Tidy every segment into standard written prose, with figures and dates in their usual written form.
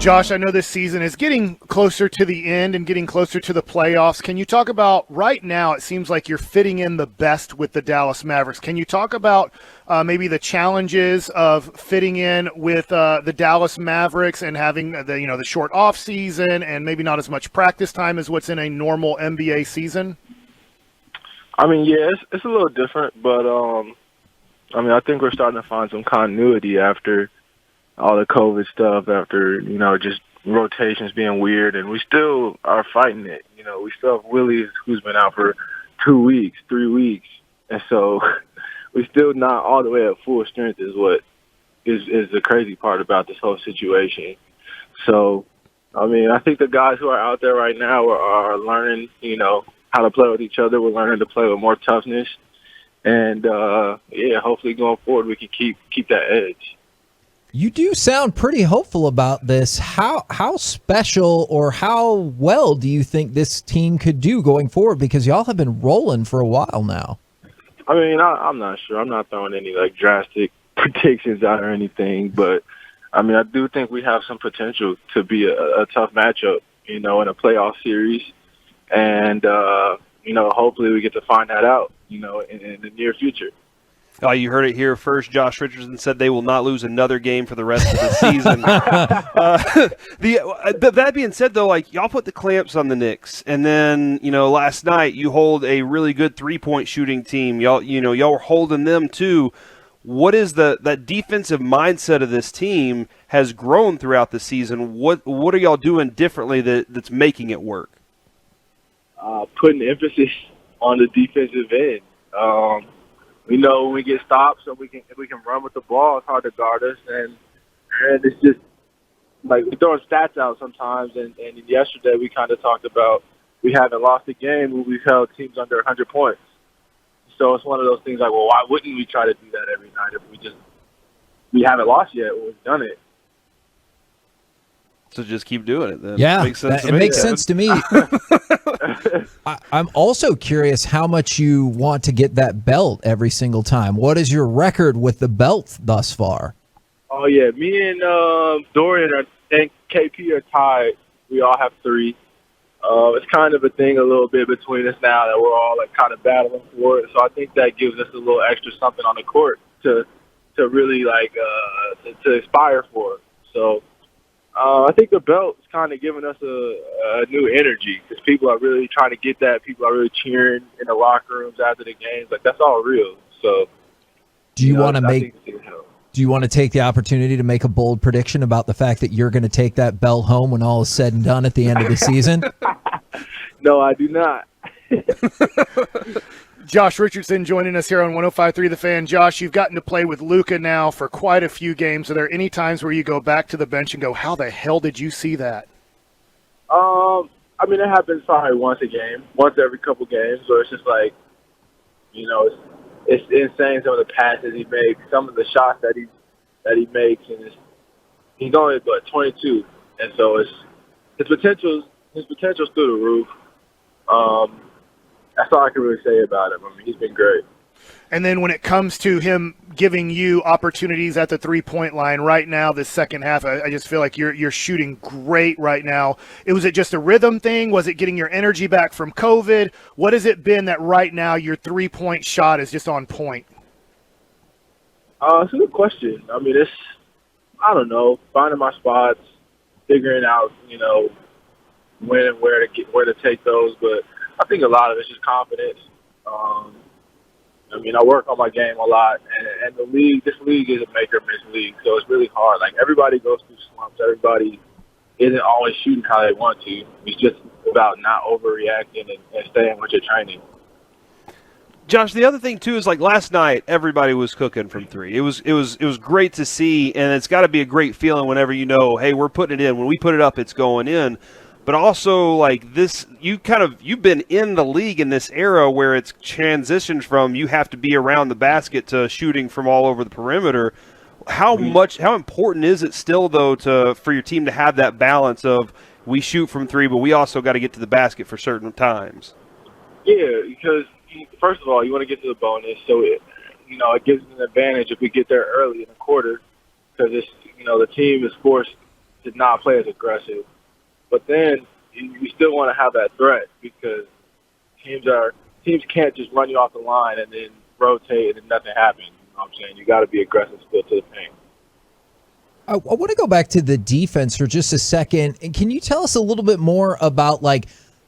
Josh, I know this season is getting closer to the end and getting closer to the playoffs. Can you talk about right now, it seems like you're fitting in the best with the Dallas Mavericks. Can you talk about maybe the challenges of fitting in with the Dallas Mavericks and having the short off season and maybe not as much practice time as what's in a normal NBA season? I mean, yeah, it's a little different, but I think we're starting to find some continuity after all the COVID stuff, after, just rotations being weird, and we still are fighting it. We still have Willie, who's been out for 2 weeks, 3 weeks, and so we're still not all the way at full strength is what is the crazy part about this whole situation. So, I think the guys who are out there right now are learning, how to play with each other. We're learning to play with more toughness, and, hopefully going forward we can keep that edge. You do sound pretty hopeful about this. How special or how well do you think this team could do going forward? Because y'all have been rolling for a while now. I'm not sure. I'm not throwing any drastic predictions out or anything, but I do think we have some potential to be a tough matchup, in a playoff series, and hopefully we get to find that out, in the near future. Oh, you heard it here first. Josh Richardson said they will not lose another game for the rest of the season. That being said, though, y'all put the clamps on the Knicks, and then last night you hold a really good 3-point shooting team. Y'all were holding them too. What is that defensive mindset of this team has grown throughout the season? What are y'all doing differently that's making it work? Putting emphasis on the defensive end. We know when we get stopped, so we can run with the ball. It's hard to guard us, and it's just we're throwing stats out sometimes. And yesterday we kind of talked about we haven't lost a game when we've held teams under 100 points. So it's one of those things well, why wouldn't we try to do that every night if we haven't lost yet? We've done it. So just keep doing it then. Yeah, it makes sense to me. I'm also curious how much you want to get that belt every single time. What is your record with the belt thus far? Oh, yeah. Me and Dorian and KP are tied. We all have 3. It's kind of a thing a little bit between us now that we're all kind of battling for it. So I think that gives us a little extra something on the court to really to aspire for. So I think the belt is kind of giving us a new energy because people are really trying to get that. People are really cheering in the locker rooms after the games. That's all real. So do you want to take the opportunity to make a bold prediction about the fact that you're going to take that belt home when all is said and done at the end of the season? No, I do not. Josh Richardson joining us here on 105.3 The Fan. Josh, you've gotten to play with Luka now for quite a few games. Are there any times where you go back to the bench and go, how the hell did you see that? It happens probably once every couple games, where it's just it's insane some of the passes he makes, some of the shots that he makes, and he's only 22, and so his potential's through the roof. That's all I can really say about him. He's been great. And then when it comes to him giving you opportunities at the three-point line right now, this second half, I just feel like you're shooting great right now. Was it just a rhythm thing? Was it getting your energy back from COVID? What has it been that right now your three-point shot is just on point? It's a good question. It's, I don't know, finding my spots, figuring out, when and where to take those. But I think a lot of it's just confidence. I work on my game a lot, and this league is a make or miss league, so it's really hard. Everybody goes through slumps. Everybody isn't always shooting how they want to. It's just about not overreacting and staying with your training. Josh, the other thing too is last night everybody was cooking from 3. It was great to see, and it's got to be a great feeling whenever hey, we're putting it in. When we put it up, it's going in. But also, this, you've been in the league in this era where it's transitioned from you have to be around the basket to shooting from all over the perimeter. How important is it still, though, for your team to have that balance of we shoot from 3, but we also got to get to the basket for certain times? Yeah, because first of all, you want to get to the bonus, so it gives us an advantage if we get there early in the quarter, because the team is forced to not play as aggressive. But then you still want to have that threat because teams can't just run you off the line and then rotate and nothing happens. You know what I'm saying? You got to be aggressive still to the paint. I want to go back to the defense for just a second. And can you tell us a little bit more about like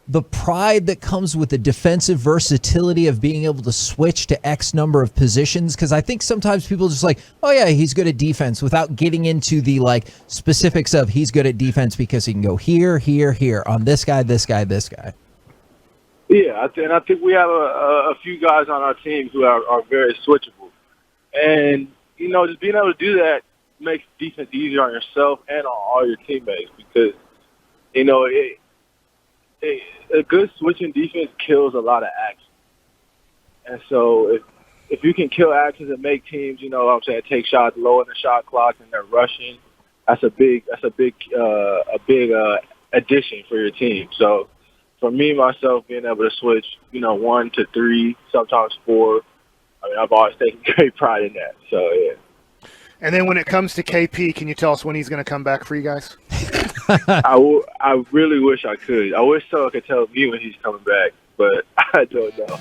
the pride that comes with the defensive versatility of being able to switch to X number of positions? Because I think sometimes people just like, oh yeah, he's good at defense without getting into the like specifics of he's good at defense because he can go here, here, here on this guy, this guy, this guy. Yeah, I think we have a few guys on our team who are very switchable. And, you know, just being able to do that makes defense easier on yourself and on all your teammates because, you know, a good switching defense kills a lot of action. And so if you can kill actions and make teams, you know what I'm saying, take shots low in the shot clock and they're rushing, that's a big addition for your team. So for me, myself, being able to switch, you know, 1 to 3, sometimes 4, I mean, I've always taken great pride in that. So, yeah. And then when it comes to KP, can you tell us when he's going to come back for you guys? I really wish I could. I wish someone could tell me when he's coming back, but I don't know.